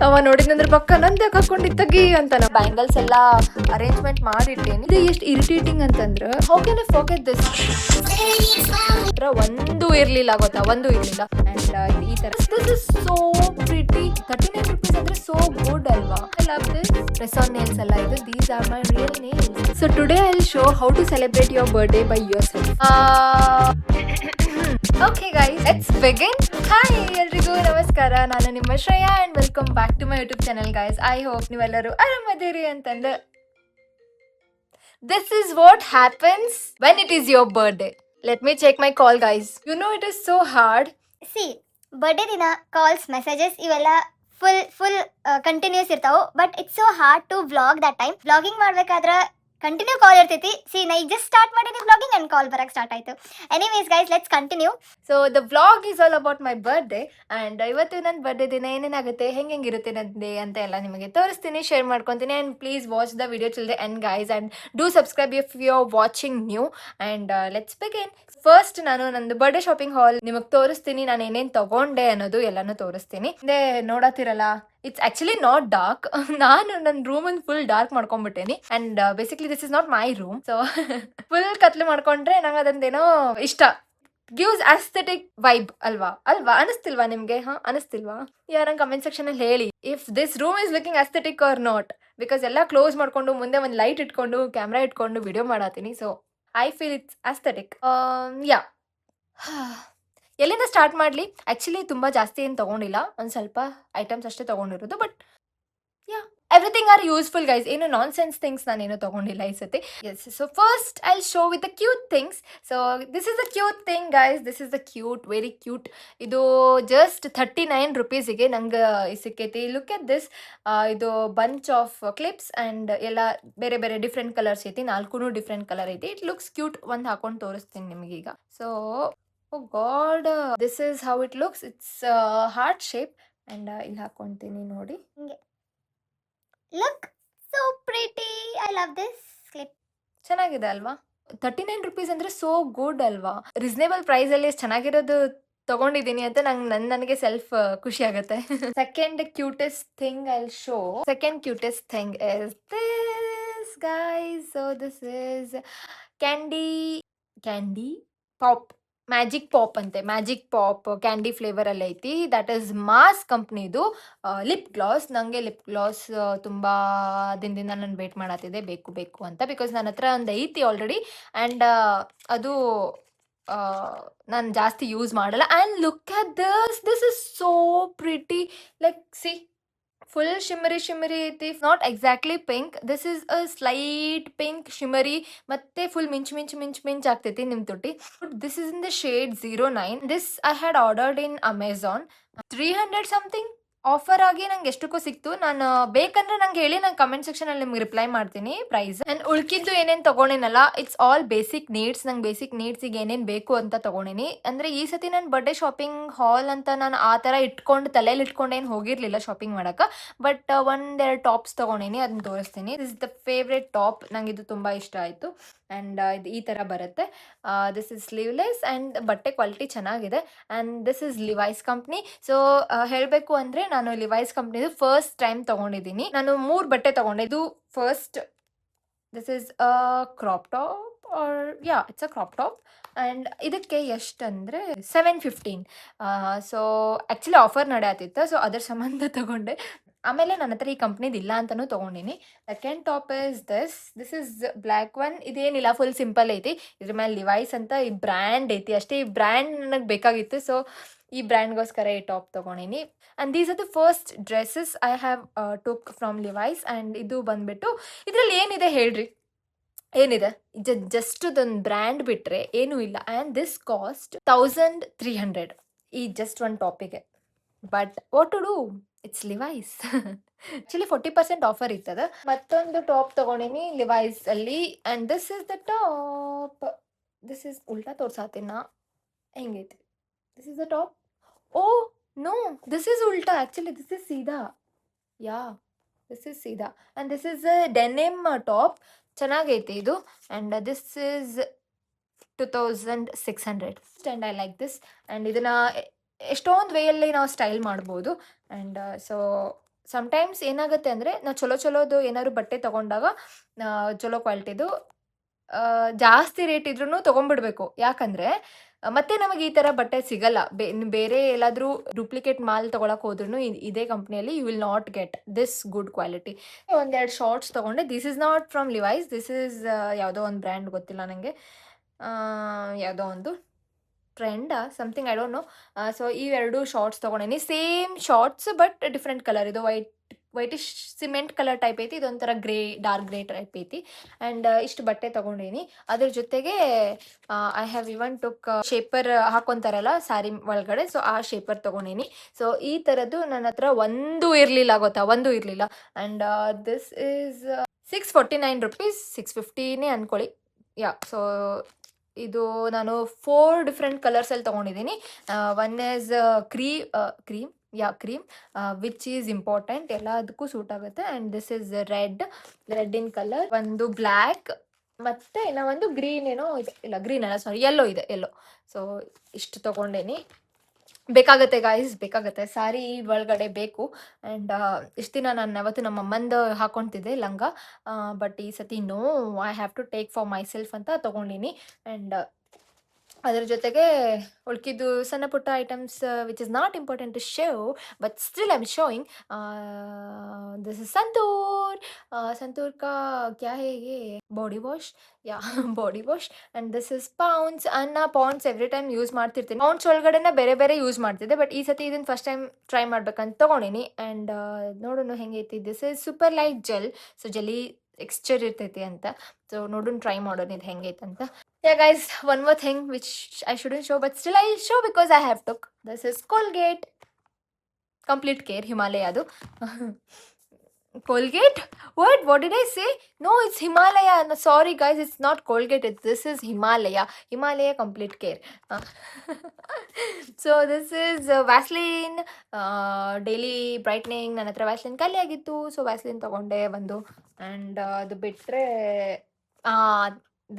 ಅವ ನೋಡಿದಂದ್ರೆ ಪಕ್ಕ ನಂದೆ ಹಾಕೊಂಡಿತ್ತಗಿ ಅಂತ ಬ್ಯಾಂಗಲ್ಸ್ ಎಲ್ಲ ಅರೇಂಜ್ಮೆಂಟ್ ಮಾಡಿಟ್ಟೇನಿ. ಇದು ಎಷ್ಟು ಇರಿಟೇಟಿಂಗ್ ಅಂತಂದ್ರೆ how can I forget this. ಒಂದು ಇರ್ಲಿಲ್ಲ ಗೊತ್ತಾ, ಒಂದು ಇರ್ಲಿಲ್ಲ. ಅಂಡ್ ಈ ತರ this is so pretty. 39 rupees ಅಂದ್ರೆ ಸೋ ಗುಡ್ ಅಲ್ವಾ? I love this. Press on nails ಎಲ್ಲ ಇದು. These are my real nails. So today I will show how to celebrate your birthday by yourself. Okay guys, let's begin. Hi ಎಲ್ರಿಗೂ ನಮಸ್ಕಾರ, ನಾನು ನಿಮ್ಮ Shreya and welcome back to my YouTube channel guys. I hope ನೀವೆಲ್ಲರೂ ಆರಾಮದಿರಿ ಅಂತಂದು. This is what happens when it is your birthday. Let me check my call guys. You know it is so hard. See birthday ದಿನ calls messages ಇವೆಲ್ಲ full continues ಇರ್ತಾವೆ. But it's so hard to vlog that time. Vlogging ಮಾಡ್ಬೇಕಾದ್ರೆ continue call ಇರ್ತೈತಿ. See ನಾ ಈಗ just start ಮಾಡೀನಿ vlogging and call ಬರಕ್ಕೆ start ಆಯಿತು. Anyways guys, let's continue. So the vlog is all about my birthday and ಇವತ್ತು ನನ್ನ birthday ದಿನ ಏನೇನಾಗುತ್ತೆ, ಹೆಂಗಿರುತ್ತೆ ನನ್ನ ಡೇ ಅಂತ ಎಲ್ಲ ನಿಮಗೆ ತೋರಿಸ್ತೀನಿ, ಶೇರ್ ಮಾಡ್ಕೊತೀನಿ. And please watch the video till the end guys and do subscribe if you are watching new and let's begin. First ನಾನು ನಂದು ಬರ್ಡೇ ಶಾಪಿಂಗ್ ಹಾಲ್ ನಿಮಗೆ ತೋರಿಸ್ತೀನಿ. ನಾನು ಏನೇನು ತಗೊಂಡೆ ಅನ್ನೋದು ಎಲ್ಲಾನು ತೋರಿಸ್ತೀನಿ. ಹಿಂದೆ ನೋಡತ್ತಿರಲ್ಲ, ಇಟ್ಸ್ ಆಕ್ಚುಲಿ ನಾಟ್ ಡಾರ್ಕ್. ನಾನು ನನ್ನ ರೂಮನ್ನು ಫುಲ್ ಡಾರ್ಕ್ ಮಾಡ್ಕೊಂಡ್ಬಿಟ್ಟೇನಿ. And basically this is not my room. So full ಕತ್ಲು ಮಾಡ್ಕೊಂಡ್ರೆ ನಂಗೆ ಅದಂದೇನೋ ಇಷ್ಟ. ಗಿವ್ಸ್ ಆಸ್ಥೆಟಿಕ್ ವೈಬ್ ಅಲ್ವಾ ಅನಿಸ್ತಿಲ್ವಾ ನಿಮ್ಗೆ? ಅನಿಸ್ತಿಲ್ವಾ? ಯಾರಂಗೆ ಕಮೆಂಟ್ ಸೆಕ್ಷನ್ ಅಲ್ಲಿ ಹೇಳಿ if this room is looking aesthetic or not. Because ಎಲ್ಲ ಕ್ಲೋಸ್ ಮಾಡ್ಕೊಂಡು ಮುಂದೆ ಒಂದು ಲೈಟ್ ಇಟ್ಕೊಂಡು ಕ್ಯಾಮ್ರಾ ಇಟ್ಕೊಂಡು ವಿಡಿಯೋ ಮಾಡತ್ತೀನಿ. So I feel it's aesthetic. Yeah, ಎಲ್ಲಿಂದ ಸ್ಟಾರ್ಟ್ ಮಾಡಲಿ? ಆ್ಯಕ್ಚುಲಿ ತುಂಬ ಜಾಸ್ತಿ ಏನು ತೊಗೊಂಡಿಲ್ಲ, ಒಂದು ಸ್ವಲ್ಪ ಐಟಮ್ಸ್ ಅಷ್ಟೇ ತೊಗೊಂಡಿರೋದು. But yeah, everything are useful guys. ಏನು ನಾನ್ ಸೆನ್ಸ್ ಥಿಂಗ್ಸ್ ನಾನೇನು ತೊಗೊಂಡಿಲ್ಲ ಈ ಸತಿ. Yes, so first I show with the cute things. So this is the cute thing guys. This is the cute, very cute. ಇದು just 39 rupeesಗೆ ನಂಗೆ ಸಿಕ್ಕೈತಿ. Look at this. ಇದು ಬಂಚ್ ಆಫ್ ಕ್ಲಿಪ್ಸ್ ಆ್ಯಂಡ್ ಎಲ್ಲ ಬೇರೆ ಬೇರೆ ಡಿಫ್ರೆಂಟ್ ಕಲರ್ಸ್ ಐತಿ. 4 different colour ಐತಿ. It looks cute. ಒಂದು ಹಾಕೊಂಡು ತೋರಿಸ್ತೀನಿ ನಿಮಗೀಗ. So oh god, this is how it looks. It's heart shape. And ಇಲ್ಲಿ ಹಾಕೊತೀನಿ ನೋಡಿ. ಹಿಂಗೆ look so pretty. I love this clip. ಚೆನ್ನಾಗಿದೆ ಅಲ್ವಾ? 39 rupees ಅಂದರೆ ಸೋ ಗುಡ್ ಅಲ್ವಾ? ರೀಸನೇಬಲ್ ಪ್ರೈಸಲ್ಲಿ ಎಷ್ಟು ಚೆನ್ನಾಗಿರೋದು ತಗೊಂಡಿದ್ದೀನಿ ಅಂತ ನನಗೆ ಸೆಲ್ಫ್ ಖುಷಿ ಆಗುತ್ತೆ. Second cutest thing I will show. Second cutest thing is this guys. So this is candy pop. Magic pop ಅಂತೆ. ಮ್ಯಾಜಿಕ್ ಪಾಪ್ ಕ್ಯಾಂಡಿ ಫ್ಲೇವರಲ್ಲಿ ಐತಿ. ದಟ್ ಈಸ್ ಮಾಸ್ ಕಂಪ್ನಿದು ಲಿಪ್ ಗ್ಲಾಸ್. ನನಗೆ ಲಿಪ್ ಗ್ಲಾಸ್ ತುಂಬ ದಿನದಿಂದ ನಾನು ವೇಟ್ ಮಾಡತ್ತಿದ್ದೆ, ಬೇಕು ಅಂತ. ಬಿಕಾಸ್ ನನ್ನ ಹತ್ರ ಒಂದು ಐತಿ ಆಲ್ರೆಡಿ. ಆ್ಯಂಡ್ ಅದು ನಾನು ಜಾಸ್ತಿ ಯೂಸ್ ಮಾಡಲ್ಲ. And look at this is so pretty. Like see, full shimmery ಐತಿ. Not exactly pink. This is a slight pink shimmery. ಮತ್ತೆ ಫುಲ್ ಮಿಂಚ್ ಆಗ್ತೈತಿ ನಿಮ್ಮ ತುಟಿ. This is in the shade 09. This I had ordered in Amazon. 300 something offer ಆಗಿ ನಂಗೆ ಎಷ್ಟಕ್ಕೂ ಸಿಕ್ತು. ನಾನು ಬೇಕಂದ್ರೆ ನಂಗೆ ಹೇಳಿ, ನಾನು ಕಮೆಂಟ್ ಸೆಕ್ಷನಲ್ಲಿ ನಿಮ್ಗೆ ರಿಪ್ಲೈ ಮಾಡ್ತೀನಿ ಪ್ರೈಸ್. ಆ್ಯಂಡ್ ಉಳ್ಕಿದ್ದು ಏನೇನು ತೊಗೊಂಡಿನಲ್ಲ, ಇಟ್ಸ್ ಆಲ್ ಬೇಸಿಕ್ ನೀಡ್ಸ್. ನಂಗೆ ಬೇಸಿಕ್ ನೀಡ್ಸಿಗೆ ಏನೇನು ಬೇಕು ಅಂತ ತೊಗೊಂಡಿನಿ. ಅಂದರೆ ಈ ಸತಿ ನಾನು ಬರ್ಡೇ ಶಾಪಿಂಗ್ ಹಾಲ್ ಅಂತ ನಾನು ಆ ಥರ ತಲೆಯಲ್ಲಿ ಇಟ್ಕೊಂಡು ಏನು ಹೋಗಿರಲಿಲ್ಲ ಶಾಪಿಂಗ್ ಮಾಡೋಕೆ. ಬಟ್ ಒಂದೆರಡು ಟಾಪ್ಸ್ ತೊಗೊಂಡಿನಿ, ಅದನ್ನ ತೋರಿಸ್ತೀನಿ. This is the favourite top. ನಂಗೆ ಇದು ತುಂಬ ಇಷ್ಟ ಆಯಿತು. ಆ್ಯಂಡ್ ಇದು ಈ ಥರ ಬರುತ್ತೆ. ದಿಸ್ ಇಸ್ ಸ್ಲೀವ್ಲೆಸ್ ಆ್ಯಂಡ್ ಬಟ್ಟೆ ಕ್ವಾಲಿಟಿ ಚೆನ್ನಾಗಿದೆ. And this is Levi's company. So ಹೇಳಬೇಕು ಅಂದರೆ ನಾನು ಲಿವೈಸ್ ಕಂಪ್ನಿದು ಫಸ್ಟ್ ಟೈಮ್ ತೊಗೊಂಡಿದ್ದೀನಿ. ನಾನು 3 ಬಟ್ಟೆ ತೊಗೊಂಡೆ. ಇದು first, this is a crop top or it's a crop top. And ಇದಕ್ಕೆ ಎಷ್ಟಂದರೆ 715. ಸೊ ಆ್ಯಕ್ಚುಲಿ ಆಫರ್ ನಡೆಯತ್ತಿತ್ತು. ಸೊ ಅದ್ರ ಸಂಬಂಧ ತೊಗೊಂಡೆ. ಆಮೇಲೆ ನನ್ನ ಹತ್ರ ಈ ಕಂಪ್ನಿದು ಇಲ್ಲ ಅಂತಲೂ ತೊಗೊಂಡಿನಿ. Second top is this is black one. ಇದೇನಿಲ್ಲ, ಫುಲ್ ಸಿಂಪಲ್ ಐತಿ. ಇದ್ರ ಮೇಲೆ ಲಿವೈಸ್ ಅಂತ ಈ ಬ್ರ್ಯಾಂಡ್ ಐತಿ ಅಷ್ಟೇ. ಈ ಬ್ರ್ಯಾಂಡ್ ನನಗೆ ಬೇಕಾಗಿತ್ತು. ಸೊ ಈ ಬ್ರ್ಯಾಂಡ್ಗೋಸ್ಕರ ಈ ಟಾಪ್ ತೊಗೊಂಡಿನಿ. And these are the first dresses I have took from Levi's. And ಇದು ಬಂದುಬಿಟ್ಟು ಇದರಲ್ಲಿ ಏನಿದೆ ಹೇಳ್ರಿ? ಏನಿದೆ? ಜಸ್ಟ್ ಅದೊಂದು ಬ್ರ್ಯಾಂಡ್ ಬಿಟ್ಟರೆ ಏನೂ ಇಲ್ಲ. ಆ್ಯಂಡ್ ದಿಸ್ ಕಾಸ್ಟ್ 1300 ಈ ಜಸ್ಟ್ ಒಂದು ಟಾಪಿಗೆ. But what to do, it's Levi's. Actually 40% offer ಇರ್ತದೆ. ಮತ್ತೊಂದು ಟಾಪ್ ತೊಗೊಂಡಿನಿ ಲಿವೈಸ್ ಅಲ್ಲಿ. And this is the top. This is ಉಲ್ಟಾ ತೋರ್ಸಾತೀನ, ಹೆಂಗೈತಿ? This is the top. Oh no, this is ಉಲ್ಟಾ. ಆ್ಯಕ್ಚುಲಿ ದಿಸ್ ಇಸ್ ಸೀದಾ. ಯಾ, ದಿಸ್ ಇಸ್ ಸೀದಾ. And this is a denim top. ಚೆನ್ನಾಗೈತಿ ಇದು. And this is 2600. And I like this. And ಇದನ್ನು ಎಷ್ಟೊಂದು ವೇಯಲ್ಲಿ ನಾವು ಸ್ಟೈಲ್ ಮಾಡ್ಬೋದು. ಆ್ಯಂಡ್ ಸೊ ಸಮ್ಟೈಮ್ಸ್ ಏನಾಗುತ್ತೆ ಅಂದರೆ ನಾವು ಚಲೋದು ಏನಾದ್ರು ಬಟ್ಟೆ ತೊಗೊಂಡಾಗ ಚಲೋ ಕ್ವಾಲಿಟಿದು ಜಾಸ್ತಿ ರೇಟ್ ಇದ್ರೂ ತೊಗೊಂಡ್ಬಿಡ್ಬೇಕು. ಯಾಕಂದರೆ ಮತ್ತೆ ನಮಗೆ ಈ ಥರ ಬಟ್ಟೆ ಸಿಗಲ್ಲ. ಬೇರೆ ಎಲ್ಲಾದರೂ ಡೂಪ್ಲಿಕೇಟ್ ಮಾಲ್ ತೊಗೊಳಕ್ಕೆ ಹೋದ್ರೂ ಇದೇ ಕಂಪ್ನಿಯಲ್ಲಿ you will not get this good quality. ಒಂದೆರಡು ಶಾರ್ಟ್ಸ್ ತೊಗೊಂಡೆ. This is not from Levi's, this is ಯಾವುದೋ ಒಂದು ಬ್ರ್ಯಾಂಡ್ ಗೊತ್ತಿಲ್ಲ ನನಗೆ, ಯಾವುದೋ ಒಂದು ಟ್ರೆಂಡಾ something, I don't know. So ಇವೆರಡು ಶಾರ್ಟ್ಸ್ ತೊಗೊಂಡೇನಿ. Same shorts but different colour. ಇದು ವೈಟಿಶ್ ಸಿಮೆಂಟ್ ಕಲರ್ ಟೈಪ್ ಐತಿ, ಇದೊಂಥರ ಡಾರ್ಕ್ ಗ್ರೇ ಟೈಪ್ ಐತಿ. ಆ್ಯಂಡ್ ಇಷ್ಟು ಬಟ್ಟೆ ತೊಗೊಂಡೇನಿ. ಅದ್ರ ಜೊತೆಗೆ I have even took shaper ಹಾಕೊತಾರಲ್ಲ ಸ್ಯಾರಿ ಒಳಗಡೆ, ಸೊ ಆ ಶೇಪರ್ ತೊಗೊಂಡೇನಿ. ಸೊ ಈ ಥರದ್ದು ನನ್ನ ಹತ್ರ ಒಂದೂ ಇರಲಿಲ್ಲ ಗೊತ್ತಾ, ಒಂದೂ ಇರಲಿಲ್ಲ. ಆ್ಯಂಡ್ ದಿಸ್ ಈಸ್ 649 rupees, 650ನೇ ಅಂದ್ಕೊಳ್ಳಿ. ಸೊ ಇದು ನಾನು 4 ಡಿಫ್ರೆಂಟ್ ಕಲರ್ಸಲ್ಲಿ ತೊಗೊಂಡಿದ್ದೀನಿ. One is cream which is important, ಎಲ್ಲದಕ್ಕೂ ಸೂಟ್ ಆಗುತ್ತೆ. And this is red in colour, ಒಂದು ಬ್ಲ್ಯಾಕ್, ಮತ್ತು ಇನ್ನೂ ಒಂದು ಗ್ರೀನ್ ಏನೋ ಇದೆ, ಇಲ್ಲ ಗ್ರೀನ್ ಅಲ್ಲ ಸಾರಿ ಯೆಲ್ಲೋ ಇದೆ, ಯೆಲ್ಲೋ. ಸೊ ಇಷ್ಟು ತೊಗೊಂಡೇನಿ. ಬೇಕಾಗುತ್ತೆ ಗಾಯ್ಸ್, ಬೇಕಾಗುತ್ತೆ, ಸ್ಯಾರಿ ಒಳಗಡೆ ಬೇಕು. ಆ್ಯಂಡ್ ಇಷ್ಟು ದಿನ ನಾನು ಯಾವತ್ತು ನಮ್ಮ ಅಮ್ಮಂದು ಹಾಕೊತಿದ್ದೆ ಲಂಗ, ಬಟ್ ಈ ಸತಿ no, I have to take for myself ಅಂತ ತೊಗೊಂಡಿನಿ. ಆ್ಯಂಡ್ ಅದ್ರ ಜೊತೆಗೆ ಉಳ್ಕಿದ್ದು ಸಣ್ಣ ಪುಟ್ಟ items which is not important to show, but still I am showing. This is Santoor ಕಾ ಕ್ಯಾ ಹೇ ಯೇ body wash, body wash. And this is Pond's. Pond's every time use ಮಾಡ್ತಿರ್ತೀನಿ. ಪೌಂಡ್ಸ್ ಒಳಗಡೆನೇ ಬೇರೆ ಯೂಸ್ ಮಾಡ್ತಿದ್ದೆ, ಬಟ್ ಈ ಸತಿ ಇದನ್ನು ಫಸ್ಟ್ ಟೈಮ್ ಟ್ರೈ ಮಾಡ್ಬೇಕಂತ ತೊಗೊಂಡಿನಿ. ಆ್ಯಂಡ್ ನೋಡೋಣ ಹೆಂಗೈತಿ. This is super light gel, so jelly texture ಇರ್ತೈತಿ ಅಂತ. ಸೊ ನೋಡೋಣ, ಟ್ರೈ ಮಾಡೋಣ ಇದು ಹೆಂಗೈತೆ ಅಂತ. Yeah guys, one more thing which I shouldn't show, but still I'll show because I have took. This is Colgate Complete Care Himalaya adu. Colgate? What did I say? No, it's Himalaya. No, sorry guys, it's not Colgate. This is Himalaya Complete Care. So this is Vaseline daily brightening. ನನ್ನ ಹತ್ರ Vaseline ಖಾಲಿ ಆಗಿತ್ತು, so Vaseline ತೊಗೊಂಡೆ ಒಂದು. And ಅದು ಬಿಟ್ಟರೆ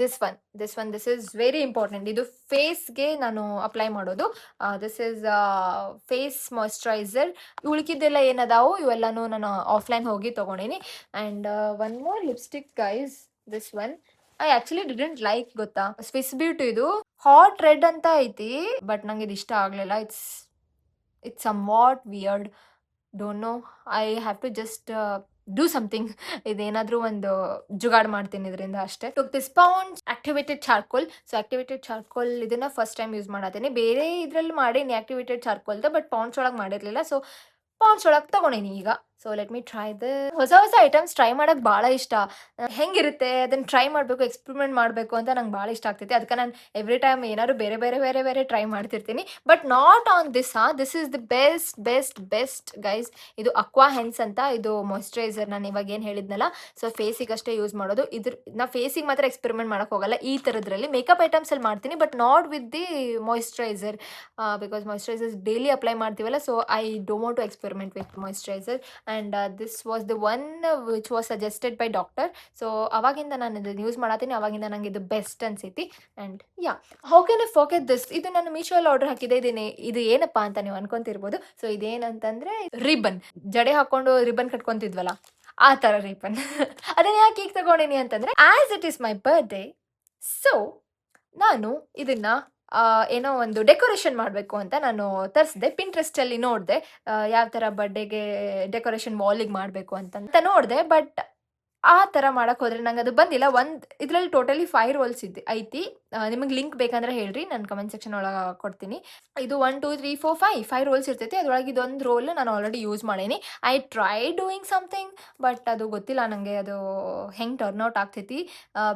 this is very important. ಇದು ಫೇಸ್ಗೆ ನಾನು ಅಪ್ಲೈ ಮಾಡೋದು. This is face moisturiser. ಉಳ್ಕಿದ್ದೆಲ್ಲ ಏನದಾವು ಇವೆಲ್ಲನೂ ನಾನು ಆಫ್ಲೈನ್ ಹೋಗಿ ತೊಗೊಂಡೀನಿ. And one more lipstick guys, this one I actually didn't like, ಗೊತ್ತಾ, ಸ್ವಿಸ್ ಬ್ಯೂಟಿ ಇದು ಹಾಟ್ ರೆಡ್ ಅಂತ ಐತಿ, ಬಟ್ ನಂಗೆ ಇದು ಇಷ್ಟ ಆಗಲಿಲ್ಲ. It's somewhat weird, don't know, I have to just do something. ಇದೇನಾದರೂ ಒಂದು ಜುಗಾಡ್ ಮಾಡ್ತೀನಿ ಇದರಿಂದ ಅಷ್ಟೇ. Took this pounds activated charcoal. So activated charcoal ಇದನ್ನು ಫಸ್ಟ್ ಟೈಮ್ ಯೂಸ್ ಮಾಡತ್ತೀನಿ. ಬೇರೆ ಇದರಲ್ಲಿ ಮಾಡೀನಿ ಆಕ್ಟಿವೇಟೆಡ್ ಚಾರ್ಕೋಲ್ದು, ಬಟ್ ಪೌಂಡ್ಸ್ ಒಳಗೆ ಮಾಡಿರಲಿಲ್ಲ. ಸೊ ಪೌಂಡ್ಸ್ ಒಳಗೆ ತೊಗೊಂಡೀನಿ ಈಗ. ಸೊ ಲೆಟ್ ಮಿ ಟ್ರೈ ಹೊಸ ಐಟಮ್ಸ್ ಟ್ರೈ ಮಾಡೋಕ್ಕೆ ಭಾಳ ಇಷ್ಟ. ಹೆಂಗಿರುತ್ತೆ ಅದನ್ನು ಟ್ರೈ ಮಾಡಬೇಕು, ಎಕ್ಸ್ಪೆರಿಮೆಂಟ್ ಮಾಡಬೇಕು ಅಂತ ನಂಗೆ ಭಾಳ ಇಷ್ಟ ಆಗ್ತೈತಿ. ಅದಕ್ಕೆ ನಾನು ಎವ್ರಿ ಟೈಮ್ ಏನಾದ್ರು ಬೇರೆ ಟ್ರೈ ಮಾಡ್ತಿರ್ತೀನಿ. But not on this is the best guys. ಇದು ಅಕ್ವಾ ಹೆನ್ಸ್ ಅಂತ, ಇದು ಮಾಯ್ಶ್ಚರೈಸರ್ ನಾನು ಇವಾಗ ಏನು ಹೇಳಿದ್ನಲ್ಲ, ಸೊ ಫೇಸಿಗೆ ಅಷ್ಟೇ ಯೂಸ್ ಮಾಡೋದು. ನಾ ಫೇಸಿಗೆ ಮಾತ್ರ ಎಕ್ಸ್ಪೆರಿಮೆಂಟ್ ಮಾಡೋಕ್ಕೆ ಹೋಗಲ್ಲ. ಈ ಥರದ್ರಲ್ಲಿ ಮೇಕಪ್ ಐಟಮ್ಸಲ್ಲಿ ಮಾಡ್ತೀನಿ, but not with the moisturiser, because moisturisers daily apply ಮಾಡ್ತೀವಲ್ಲ, so I don't want to experiment with moisturiser. And this was the one which was suggested by doctor. So ಅವಾಗಿಂದ ನಾನು ಇದನ್ನು ಯೂಸ್ ಮಾಡತ್ತೀನಿ, ಅವಾಗಿಂದ ನನಗೆ ಇದು ಬೆಸ್ಟ್ ಅನ್ಸೈತಿ. And how can I forget this? ಇದು ನಾನು ಮೀಶೋಲ್ಲಿ ಆರ್ಡರ್ ಹಾಕಿದ್ದೆ. ಇದು ಏನಪ್ಪ ಅಂತ ನೀವು ಅನ್ಕೊಂತಿರ್ಬೋದು. ಸೊ ಇದೇನಂತಂದರೆ ರಿಬ್ಬನ್, ಜಡೆ ಹಾಕ್ಕೊಂಡು ರಿಬ್ಬನ್ ಕಟ್ಕೊತಿದ್ವಲ್ಲ, ಆ ಥರ ರಿಬ್ಬನ್. ಅದನ್ನು ಯಾಕೆ ಈಗ ತಗೊಂಡಿನಿ ಅಂತಂದರೆ, as it is my birthday, so ನಾನು ಇದನ್ನು ಏನೋ ಒಂದು ಡೆಕೋರೇಷನ್ ಮಾಡಬೇಕು ಅಂತ ನಾನು ತರಿಸಿದೆ. ಪಿಂಟ್ರೆಸ್ಟಲ್ಲಿ ನೋಡಿದೆ ಯಾವ ಥರ ಬರ್ಡೇಗೆ ಡೆಕೋರೇಷನ್ ವಾಲಿಗೆ ಮಾಡಬೇಕು ಅಂತ ನೋಡಿದೆ. ಬಟ್ ಆ ಥರ ಮಾಡೋಕ್ಕೆ ಹೋದರೆ ನಂಗೆ ಅದು ಬಂದಿಲ್ಲ. ಇದರಲ್ಲಿ ಟೋಟಲಿ 5 ರೋಲ್ಸ್ ಐತಿ. ನಿಮಗೆ ಲಿಂಕ್ ಬೇಕಂದ್ರೆ ಹೇಳ್ರಿ, ನಾನು ಕಮೆಂಟ್ ಸೆಕ್ಷನ್ ಒಳಗೆ ಕೊಡ್ತೀನಿ. ಇದು 1 2 3 4 5 ರೋಲ್ಸ್ ಇರ್ತೈತಿ. ಅದರೊಳಗೆ ಇದೊಂದು ರೋಲ್ ನಾನು ಆಲ್ರೆಡಿ ಯೂಸ್ ಮಾಡೀನಿ. I try doing something, but ಅದು ಗೊತ್ತಿಲ್ಲ ನನಗೆ ಅದು ಹೆಂಗೆ ಟರ್ನ್ ಔಟ್ ಆಗ್ತೈತಿ.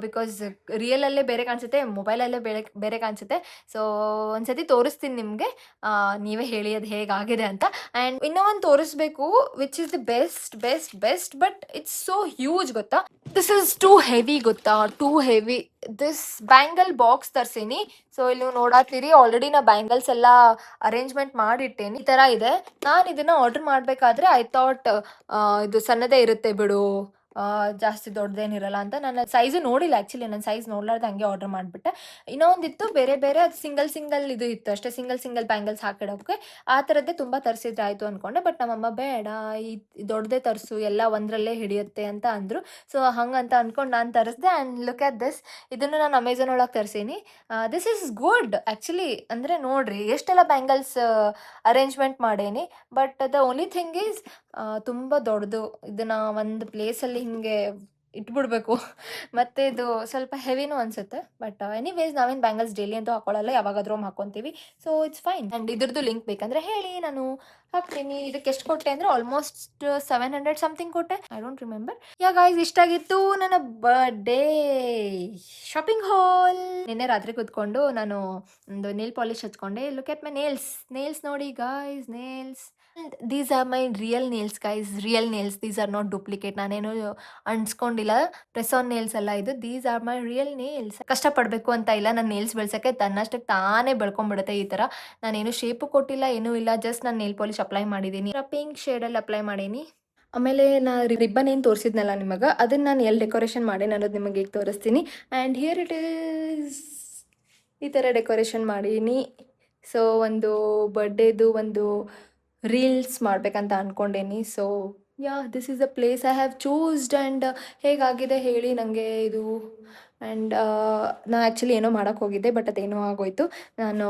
ಬಿಕಾಸ್ ರಿಯಲಲ್ಲೇ ಬೇರೆ ಕಾಣಿಸುತ್ತೆ, ಮೊಬೈಲಲ್ಲೇ ಬೇರೆ ಕಾಣಿಸುತ್ತೆ. ಸೊ ಒಂದ್ಸತಿ ತೋರಿಸ್ತೀನಿ ನಿಮಗೆ, ನೀವೇ ಹೇಳಿ ಅದು ಹೇಗಾಗಿದೆ ಅಂತ. ಆ್ಯಂಡ್ ಇನ್ನೂ ಒಂದು ತೋರಿಸ್ಬೇಕು, which is the best, but it's so huge, ಗೊತ್ತಾ. ದಿಸ್ ಇಸ್ ಟೂ ಹೆವಿ, ಗೊತ್ತಾ, too heavy. This bangle box ತರ್ಸೀನಿ. ಸೊ ಇಲ್ಲಿ ನೀವು ನೋಡತ್ತೀರಿ, ಆಲ್ರೆಡಿ ನಾ ಬ್ಯಾಂಗಲ್ಸ್ ಎಲ್ಲ ಅರೇಂಜ್ಮೆಂಟ್ ಮಾಡಿಟ್ಟೇನಿ. ಈ ಥರ ಇದೆ. ನಾನು ಇದನ್ನು ಆರ್ಡರ್ ಮಾಡಬೇಕಾದ್ರೆ ಐ ಥಾಟ್ ಇದು ಸಣ್ಣದೇ ಇರುತ್ತೆ ಬಿಡು, ಜಾಸ್ತಿ ದೊಡ್ಡದೇನಿರಲ್ಲ ಅಂತ. ನಾನು ಸೈಜು ನೋಡಿಲ್ಲ ಆ್ಯಕ್ಚುಲಿ, ನಾನು ಸೈಜ್ ನೋಡ್ಲಾರ್ದೆ ಹಂಗೆ ಆರ್ಡರ್ ಮಾಡಿಬಿಟ್ಟೆ. ಇನ್ನೊಂದಿತ್ತು ಬೇರೆ ಬೇರೆ, ಅದು ಸಿಂಗಲ್ ಇದು ಇತ್ತು ಅಷ್ಟೇ, ಸಿಂಗಲ್ ಬ್ಯಾಂಗಲ್ಸ್ ಹಾಕಿಡೋಕ್ಕೆ. ಆ ಥರದ್ದೇ ತುಂಬ ತರಿಸಿದ್ರೆ ಆಯಿತು ಅಂದ್ಕೊಂಡೆ. ಬಟ್ ನಮ್ಮಮ್ಮ ಬೇಡ, ಈ ದೊಡ್ಡದೇ ತರಿಸು, ಎಲ್ಲ ಒಂದರಲ್ಲೇ ಹಿಡಿಯುತ್ತೆ ಅಂತ ಅಂದರು. ಸೊ ಹಂಗಂತ ಅಂದ್ಕೊಂಡು ನಾನು ತರಿಸ್ದೆ. ಆ್ಯಂಡ್ ಲುಕ್ ಅಟ್ ದಿಸ್, ಇದನ್ನು ನಾನು ಅಮೆಝಾನ್ ಒಳಗೆ ತರಿಸೀನಿ. This is good actually. ಅಂದರೆ ನೋಡಿರಿ ಎಷ್ಟೆಲ್ಲ ಬ್ಯಾಂಗಲ್ಸ್ ಅರೇಂಜ್ಮೆಂಟ್ ಮಾಡೇನಿ. But the only thing is ತುಂಬ ದೊಡ್ಡದು. ಇದನ್ನು ಒಂದು ಪ್ಲೇಸಲ್ಲಿ ಹಿಂಗೆ ಇಟ್ಬಿಡ್ಬೇಕು. ಮತ್ತು ಇದು ಸ್ವಲ್ಪ ಹೆವಿನೂ ಅನಿಸುತ್ತೆ. ಬಟ್ ಎನಿವೇಸ್ ನಾವೇನು ಬ್ಯಾಂಗಲ್ಸ್ ಡೈಲಿ ಅಂತೂ ಹಾಕೊಳ್ಳಲ್ಲ, ಯಾವಾಗಾದ್ರೂ ಹಾಕೊತೀವಿ. So it's fine. ಆ್ಯಂಡ್ ಇದ್ರದ್ದು ಲಿಂಕ್ ಬೇಕಂದ್ರೆ ಹೇಳಿ, ನಾನು ಹಾಕ್ತೀನಿ. ಇದಕ್ಕೆ ಎಷ್ಟು ಕೊಟ್ಟೆ ಅಂದರೆ ಆಲ್ಮೋಸ್ಟ್ 700 ಸಮಥಿಂಗ್ ಕೊಟ್ಟೆ, I don't remember. Yeah guys, ಇಷ್ಟಾಗಿತ್ತು ನನ್ನ ಬರ್ಡೇ ಶಾಪಿಂಗ್ ಹಾಲ್. ನಿನ್ನೆ ರಾತ್ರಿ ಕೂತ್ಕೊಂಡು ನಾನು ಒಂದು ನೇಲ್ ಪಾಲಿಶ್ ಹಚ್ಕೊಂಡೆ. ಲುಕ್ ಎಟ್ ಮೈ ನೇಲ್ಸ್ ನೋಡಿ guys, nails. These are my real nails guys, real nails. These are not duplicate. ನಾನೇನು ಅನ್ಸ್ಕೊಂಡಿಲ್ಲ, ಪ್ರೆಸ್ ಆನ್ ನೇಲ್ಸ್ ಅಲ್ಲ ಇದು. These are my real nails. ಕಷ್ಟಪಡಬೇಕು ಅಂತ ಇಲ್ಲ ನನ್ನ ನೇಲ್ಸ್ ಬೆಳ್ಸೋಕ್ಕೆ, ತನ್ನಷ್ಟಕ್ಕೆ ತಾನೇ ಬೆಳ್ಕೊಂಡ್ಬಿಡುತ್ತೆ ಈ ಥರ. ನಾನೇನು ಶೇಪು ಕೊಟ್ಟಿಲ್ಲ, ಏನೂ ಇಲ್ಲ, ಜಸ್ಟ್ ನಾನು ನೇಲ್ ಪಾಲಿಶ್ ಅಪ್ಲೈ ಮಾಡಿದ್ದೀನಿ. ಪಿಂಕ್ ಶೇಡಲ್ಲಿ ಅಪ್ಲೈ ಮಾಡೀನಿ. ಆಮೇಲೆ ನಾ ರಿಬ್ಬನ್ ಏನು ತೋರಿಸಿದ್ನಲ್ಲ ನಿಮಗೆ, ಅದನ್ನು ನಾನು ಎಲ್ಲಿ ಡೆಕೋರೇಷನ್ ಮಾಡೇನಿ ಅನ್ನೋದು ನಿಮಗೆ ಈಗ ತೋರಿಸ್ತೀನಿ. And here it is. ಈ ಥರ ಡೆಕೋರೇಷನ್ ಮಾಡೀನಿ. ಸೊ ಒಂದು ಬರ್ಡೇದು ಒಂದು ರೀಲ್ಸ್ ಮಾಡ್ಬೇಕಂತ ಅಂದ್ಕೊಂಡೇನಿ. So yeah, this is the place I have choosed. And ಹೇಗಾಗಿದೆ ಹೇಳಿ ನನಗೆ ಇದು. ಆ್ಯಂಡ್ ನಾ ಆ್ಯಕ್ಚುಲಿ ಏನೋ ಮಾಡೋಕ್ಕೆ ಹೋಗಿದ್ದೆ, ಬಟ್ ಅದೇನೋ ಆಗೋಯ್ತು. ನಾನು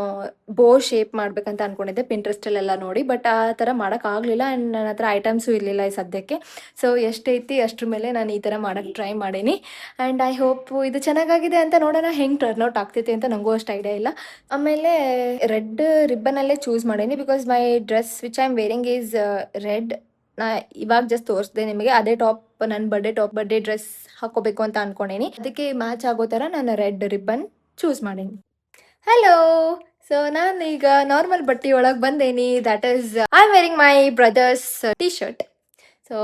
ಬೋ ಶೇಪ್ ಮಾಡಬೇಕಂತ ಅಂದ್ಕೊಂಡಿದ್ದೆ ಪಿಂಟ್ರೆಸ್ಟಲ್ಲೆಲ್ಲ ನೋಡಿ, ಬಟ್ ಆ ಥರ ಮಾಡೋಕ್ಕಾಗಲಿಲ್ಲ. ಆ್ಯಂಡ್ ನನ್ನ ಹತ್ರ ಐಟಮ್ಸು ಇರಲಿಲ್ಲ ಈ ಸದ್ಯಕ್ಕೆ. ಸೊ ಎಷ್ಟೈತಿ ಅಷ್ಟ್ರ ಮೇಲೆ ನಾನು ಈ ಥರ ಮಾಡೋಕ್ಕೆ ಟ್ರೈ ಮಾಡೀನಿ. ಆ್ಯಂಡ್ ಐ ಹೋಪ್ ಇದು ಚೆನ್ನಾಗಾಗಿದೆ ಅಂತ. ನೋಡೋಣ ಹೆಂಗೆ ಟರ್ನ್ಔಟ್ ಆಗ್ತೈತಿ ಅಂತ, ನನಗೂ ಅಷ್ಟು ಐಡಿಯಾ ಇಲ್ಲ. ಆಮೇಲೆ ರೆಡ್ ರಿಬ್ಬನಲ್ಲೇ ಚೂಸ್ ಮಾಡೀನಿ, because my dress which I am varying is red. ನಾ ಇವಾಗ ಜಸ್ಟ್ ತೋರಿಸ್ದೆ ನಿಮಗೆ, ಅದೇ ಟಾಪ್ ನನ್ನ ಬರ್ಡೇ ಡ್ರೆಸ್ ಹಾಕೋಬೇಕು ಅಂತ ಅಂದ್ಕೊಂಡೇನಿ. ಅದಕ್ಕೆ ಮ್ಯಾಚ್ ಆಗೋ ಥರ ನಾನು ರೆಡ್ ರಿಬ್ಬನ್ ಚೂಸ್ ಮಾಡೀನಿ. ಹಲೋ. ಸೊ ನಾನು ಈಗ ನಾರ್ಮಲ್ ಬಟ್ಟೆ ಒಳಗೆ ಬಂದೇನಿ. That is I am wearing my brother's T shirt. So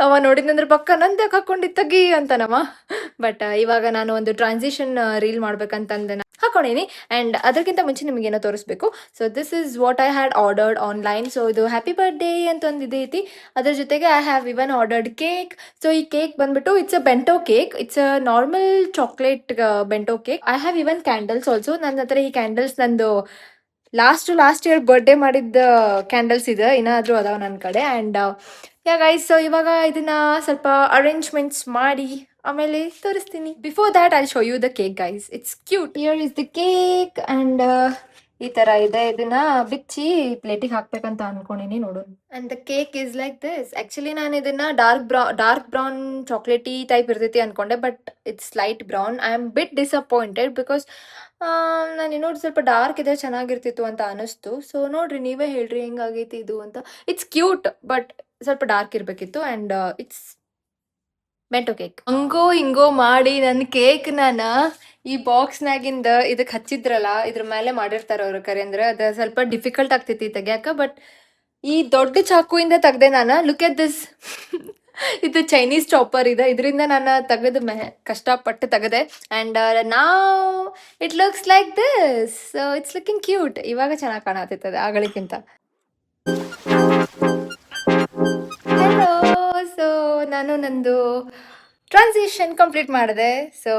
ಅವ ನೋಡಿದಂದ್ರೆ ಪಕ್ಕ ನಂದೆ ಹಾಕೊಂಡಿತ್ತಗಿ ಅಂತನವ. ಬಟ್ ಇವಾಗ ನಾನು ಒಂದು ಟ್ರಾನ್ಸಿಷನ್ ರೀಲ್ ಮಾಡ್ಬೇಕಂತಂದೆ ಹಾಕೊಂಡೇನಿ. ಆ್ಯಂಡ್ ಅದಕ್ಕಿಂತ ಮುಂಚೆ ನಿಮಗೇನೋ ತೋರಿಸ್ಬೇಕು. So this is what I had ordered online. So ಇದು ಹ್ಯಾಪಿ ಬರ್ಡೇ ಅಂತ ಒಂದು ಇದೈತಿ. ಅದ್ರ ಜೊತೆಗೆ I have even ordered cake. So ಈ ಕೇಕ್ ಬಂದ್ಬಿಟ್ಟು it's a ಬೆಂಟೋ cake. It's a normal chocolate ಬೆಂಟೋ cake. I have even candles also. ನನ್ನ ಹತ್ರ ಈ ಕ್ಯಾಂಡಲ್ಸ್ ನಂದು ಲಾಸ್ಟ್ ಇಯರ್ ಬರ್ಡೇ ಮಾಡಿದ್ದ ಕ್ಯಾಂಡಲ್ಸ್ ಇದೆ, ಏನಾದರೂ ಅದಾವ ನನ್ನ ಕಡೆ. ಆ್ಯಂಡ್ ಯಾ ಗೈಸ್, ಸೊ ಇವಾಗ ಇದನ್ನ ಸ್ವಲ್ಪ ಅರೇಂಜ್ಮೆಂಟ್ಸ್ ಮಾಡಿ ಆಮೇಲೆ ತೋರಿಸ್ತೀನಿ. Before that I show you the cake guys. It's cute. Here is the cake. And ಈ ಥರ ಇದೆ. ಇದನ್ನ ಬಿಚ್ಚಿ ಪ್ಲೇಟಿಗೆ ಹಾಕ್ಬೇಕಂತ ಅನ್ಕೊಂಡಿನಿ, ನೋಡೋಣ. And the cake is like this. Actually ನಾನು ಇದನ್ನ ಡಾರ್ಕ್ ಬ್ರೌನ್ ಚಾಕ್ಲೇಟಿ ಟೈಪ್ ಇರ್ತೈತಿ ಅನ್ಕೊಂಡೆ, but it's light brown. I am bit disappointed, because ನಾನು ಇನ್ನೊಂದು ಸ್ವಲ್ಪ ಡಾರ್ಕ್ ಇದ್ರೆ ಚೆನ್ನಾಗಿರ್ತಿತ್ತು ಅಂತ ಅನಿಸ್ತು. ಸೊ ನೋಡ್ರಿ, ನೀವೇ ಹೇಳ್ರಿ ಹೆಂಗಾಗೈತಿ ಇದು ಅಂತ. ಇಟ್ಸ್ ಕ್ಯೂಟ್, ಬಟ್ ಸ್ವಲ್ಪ ಡಾರ್ಕ್ ಇರಬೇಕಿತ್ತು. And it's bento cake. ಹಂಗೋ ಹಿಂಗೋ ಮಾಡಿ ನನ್ನ ಕೇಕ್ ನಾನು ಈ ಬಾಕ್ಸ್ನಾಗಿಂದ ಇದಕ್ಕೆ ಹಚ್ಚಿದ್ರಲ್ಲ, ಇದ್ರ ಮೇಲೆ ಮಾಡಿರ್ತಾರೆ ಅವ್ರು ಕರೆ ಅಂದ್ರೆ, ಅದು ಸ್ವಲ್ಪ ಡಿಫಿಕಲ್ಟ್ ಆಗ್ತೈತಿ ತೆಗ್ಯಾಕ. ಬಟ್ ಈ ದೊಡ್ಡ ಚಾಕುವಿಂದ ತೆಗ್ದೆ ನಾನು. Look at this. ಇದು ಚೈನೀಸ್ ಚಾಪರ್ ಇದೆ, ಇದರಿಂದ ನಾನು ತೆಗೆದು ಕಷ್ಟಪಟ್ಟು ತೆಗೆದೆ. ಆ್ಯಂಡ್ ನಾವ್ it looks like this. So it's looking cute. ಇವಾಗ ಚೆನ್ನಾಗಿ ಕಾಣತೈತದೆ ಆಗಳಿಗಿಂತ. ಹಲೋ. ಸೊ ನಾನು ನಂದು ಟ್ರಾನ್ಸಿಷನ್ ಕಂಪ್ಲೀಟ್ ಮಾಡಿದೆ. ಸೊ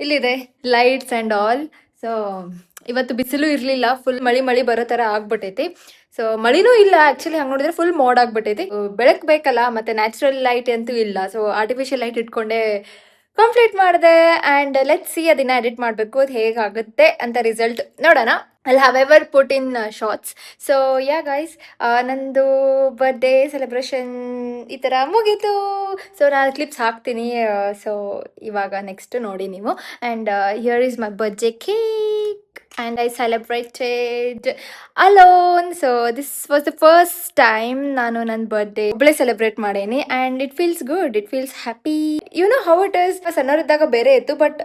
ಇಲ್ಲಿದೆ ಲೈಟ್ಸ್ ಆ್ಯಂಡ್ ಆಲ್. ಸೊ ಇವತ್ತು ಬಿಸಿಲು ಇರಲಿಲ್ಲ, ಫುಲ್ ಮಳಿ ಬರೋ ಥರ ಆಗ್ಬಿಟ್ಟೈತಿ. ಸೊ ಮಳಿನೂ ಇಲ್ಲ ಆ್ಯಕ್ಚುಲಿ, ಹಂಗೆ ನೋಡಿದ್ರೆ ಫುಲ್ ಮೋಡ್ ಆಗ್ಬಿಟ್ಟೈತಿ. ಬೆಳಕು ಬೇಕಲ್ಲ, ಮತ್ತು ನ್ಯಾಚುರಲ್ ಲೈಟ್ ಅಂತೂ ಇಲ್ಲ. ಸೊ ಆರ್ಟಿಫಿಷಿಯಲ್ ಲೈಟ್ ಇಟ್ಕೊಂಡೆ ಕಂಪ್ಲೀಟ್ ಮಾಡಿದೆ. ಆ್ಯಂಡ್ ಲೆಟ್ಸ್ ಸಿ, ಅದನ್ನ ಎಡಿಟ್ ಮಾಡಬೇಕು, ಅದು ಹೇಗಾಗುತ್ತೆ ಅಂತ ರಿಸಲ್ಟ್ ನೋಡೋಣ. I'll have ever put in shots. So yeah guys, ನಂದು ಬರ್ಡೇ ಸೆಲೆಬ್ರೇಷನ್ ಈ ಥರ ಮುಗೀತು. ಸೊ ನಾನು ಕ್ಲಿಪ್ಸ್ ಹಾಕ್ತೀನಿ. ಸೊ ಇವಾಗ ನೆಕ್ಸ್ಟ್ ನೋಡಿ ನೀವು. And here is my birthday cake. And I celebrated alone. So this was the first time ನಾನು ನನ್ನ ಬರ್ಡೇ ಒಬ್ಬಳೇ ಸೆಲೆಬ್ರೇಟ್ ಮಾಡೇನಿ. And it feels good, it feels happy. You know how it is. ಸಣ್ಣವರಿದ್ದಾಗ ಬೇರೆ ಇತ್ತು, but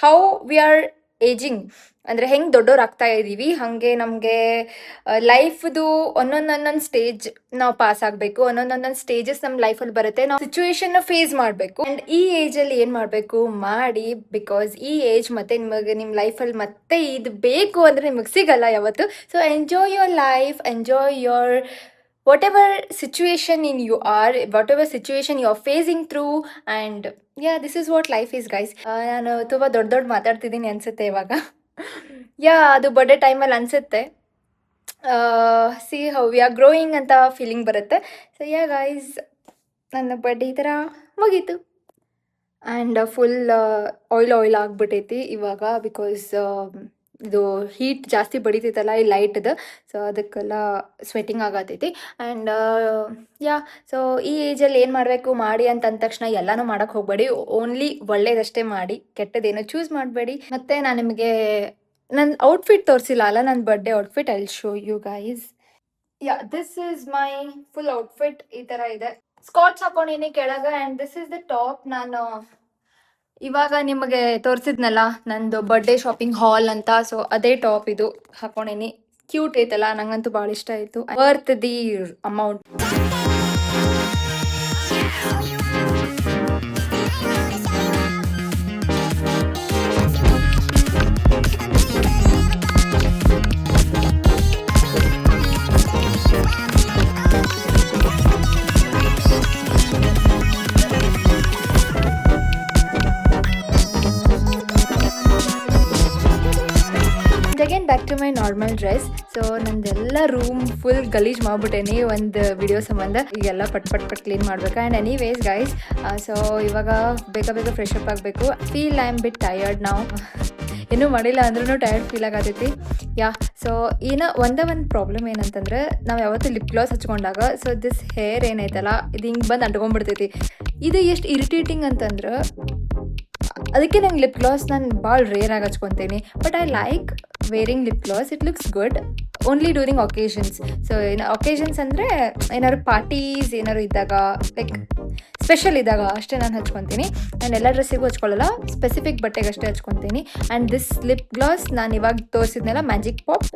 how we are ageing ಅಂದರೆ ಹೆಂಗೆ ದೊಡ್ಡವ್ರು ಆಗ್ತಾ ಇದ್ದೀವಿ, ಹಾಗೆ ನಮಗೆ ಲೈಫ್ದು ಒಂದೊಂದೊಂದೊಂದು ಸ್ಟೇಜ್ ನಾವು ಪಾಸ್ ಆಗಬೇಕು. ಒಂದೊಂದೊಂದೊಂದು ಸ್ಟೇಜಸ್ ನಮ್ಮ ಲೈಫಲ್ಲಿ ಬರುತ್ತೆ, ನಾವು ಸಿಚುವೇಶನ್ನ ಫೇಸ್ ಮಾಡಬೇಕು. ಆ್ಯಂಡ್ ಈ ಏಜಲ್ಲಿ ಏನು ಮಾಡಬೇಕು ಮಾಡಿ, ಬಿಕಾಸ್ ಈ ಏಜ್ ಮತ್ತೆ ನಿಮಗೆ ನಿಮ್ಮ ಲೈಫಲ್ಲಿ ಮತ್ತೆ ಇದು ಬೇಕು ಅಂದರೆ ನಿಮಗೆ ಸಿಗಲ್ಲ ಯಾವತ್ತು. So enjoy your life, enjoy your whatever situation in you are, whatever situation you are facing through, and yeah, this is what life is, guys. ನಾನು ತುಂಬ ದೊಡ್ಡ ಮಾತಾಡ್ತಿದ್ದೀನಿ ಅನ್ಸುತ್ತೆ ಇವಾಗ. ಯಾ ಅದು ಬರ್ಡೇ ಟೈಮಲ್ಲಿ ಅನ್ಸುತ್ತೆ C how we are growing ಅಂತ ಫೀಲಿಂಗ್ ಬರುತ್ತೆ. ಸೊ ಯಾ ಗೈಸ್, ನನ್ನ ಬರ್ಡೇ ಈ ಥರ ಮುಗೀತು. ಆ್ಯಂಡ್ ಫುಲ್ ಆಯಿಲ್ ಆಗಿಬಿಟ್ಟೈತಿ ಇವಾಗ, ಬಿಕಾಸ್ ಇದು ಹೀಟ್ ಜಾಸ್ತಿ ಬಡಿತೈತಲ್ಲ ಈ ಲೈಟ್ದು, ಸೊ ಅದಕ್ಕೆಲ್ಲ ಸ್ವೆಟ್ಟಿಂಗ್ ಆಗತೈತಿ. ಆ್ಯಂಡ್ ಯಾ, ಸೊ ಈ ಏಜಲ್ಲಿ ಏನು ಮಾಡಬೇಕು ಮಾಡಿ ಅಂತ ಅಂದ ತಕ್ಷಣ ಎಲ್ಲನೂ ಮಾಡೋಕ್ಕೆ ಹೋಗಬೇಡಿ. ಓನ್ಲಿ ಒಳ್ಳೇದಷ್ಟೇ ಮಾಡಿ, ಕೆಟ್ಟದೇನು ಚೂಸ್ ಮಾಡಬೇಡಿ. ಮತ್ತು ನಾನು ನಿಮಗೆ ನನ್ನ ಔಟ್ಫಿಟ್ ತೋರಿಸಿಲ್ಲ ಅಲ್ಲ, ನನ್ನ birthday outfit. I will show you guys. Yeah, this is my full outfit. ಈ ಥರ ಇದೆ. ಸ್ಕಾಟ್ಸ್ ಹಾಕೊಂಡಿನಿ ಕೆಳಗೆ, and this is the top. ನಾನು ಇವಾಗ ನಿಮಗೆ ತೋರಿಸಿದ್ನಲ್ಲ ನಂದು ಬರ್ಡೇ ಶಾಪಿಂಗ್ ಹಾಲ್ ಅಂತ, ಸೊ ಅದೇ ಟಾಪ್ ಇದು ಹಾಕೊಂಡಿನಿ. ಕ್ಯೂಟ್ ಐತಲ್ಲ, ನಂಗಂತೂ ಭಾಳ ಇಷ್ಟ ಆಯಿತು. Worth the amount. Again back to my normal dress. So ನಂದೆಲ್ಲ ರೂಮ್ ಫುಲ್ ಗಲೀಜ್ ಮಾಡಿಬಿಟ್ಟೇನಿ ಒಂದು ವಿಡಿಯೋ ಸಂಬಂಧ. ಈಗೆಲ್ಲ ಪಟ್ ಕ್ಲೀನ್ ಮಾಡ್ಬೇಕು. ಆ್ಯಂಡ್ ಎನಿವೇಸ್ ಗೈಸ್, ಸೊ ಇವಾಗ ಬೇಗ ಫ್ರೆಶ್ ಅಪ್ ಆಗಬೇಕು. Feel I am bit tired ನಾವು. ಇನ್ನೂ ಮಾಡಿಲ್ಲ ಅಂದ್ರೂ ಟಯರ್ಡ್ ಫೀಲ್ ಆಗತೈತಿ. ಯಾ, ಸೊ ಒಂದು ಪ್ರಾಬ್ಲಮ್ ಏನಂತಂದ್ರೆ, ನಾವು ಯಾವತ್ತೂ ಲಿಪ್ ಗ್ಲಾಸ್ ಹಚ್ಕೊಂಡಾಗ ಸೊ ದಿಸ್ ಹೇರ್ ಏನೈತಲ್ಲ ಇದು ಹಿಂಗೆ ಬಂದು ಅಂಟ್ಕೊಂಡ್ಬಿಡ್ತೈತಿ. ಇದು ಎಷ್ಟು ಇರಿಟೇಟಿಂಗ್ ಅಂತಂದ್ರೆ, ಅದಕ್ಕೆ ನಂಗೆ ಲಿಪ್ ಗ್ಲಾಸ್ ನಾನು ಭಾಳ ರೇರಾಗಿ ಹಚ್ಕೊತೀನಿ. But I like wearing lip gloss. It looks good only during occasions. So occasions ಅಂದರೆ ಏನಾದ್ರು ಪಾರ್ಟೀಸ್ ಏನಾದ್ರು ಇದ್ದಾಗ, ಲೈಕ್ ಸ್ಪೆಷಲ್ ಇದ್ದಾಗ ಅಷ್ಟೇ ನಾನು ಹಚ್ಕೊತೀನಿ. ನಾನು ಎಲ್ಲ ಡ್ರೆಸ್ಸಿಗೂ ಹಚ್ಕೊಳ್ಳಲ್ಲ, ಸ್ಪೆಸಿಫಿಕ್ ಬಟ್ಟೆಗೆ ಅಷ್ಟೇ ಹಚ್ಕೊತೀನಿ. ಆ್ಯಂಡ್ ದಿಸ್ ಲಿಪ್ ಗ್ಲಾಸ್ ನಾನು ಇವಾಗ ತೋರಿಸಿದ್ನೆಲ್ಲ magic pop,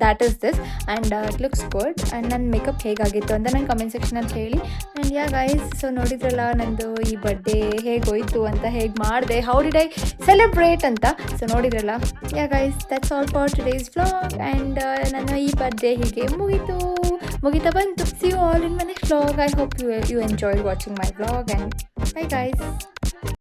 that is this. And it looks good. And ನನ್ನ ಮೇಕಪ್ ಹೇಗಾಗಿತ್ತು ಅಂತ ನನ್ನ ಕಮೆಂಟ್ ಸೆಕ್ಷನಲ್ಲಿ ಹೇಳಿ. ಆ್ಯಂಡ್ ಯಾ ಗೈಸ್, ಸೊ ನೋಡಿದ್ರಲ್ಲ ನಂದು ಈ ಬರ್ಡೇ ಹೇಗೆ ಹೋಯಿತು ಅಂತ, ಹೇಗೆ ಮಾಡಿದೆ, ಹೌ ಡಿಡ್ ಐ ಸೆಲೆಬ್ರೇಟ್ ಅಂತ. ಸೊ ನೋಡಿದ್ರಲ್ಲ. Yeah guys, that's all for today's vlog. And ನನ್ನ ಈ ಬರ್ಡೇ ಹೀಗೆ ಮುಗಿತಾ ಬಂತು. See you all in my next vlog. I hope you enjoy watching my vlog, and bye guys.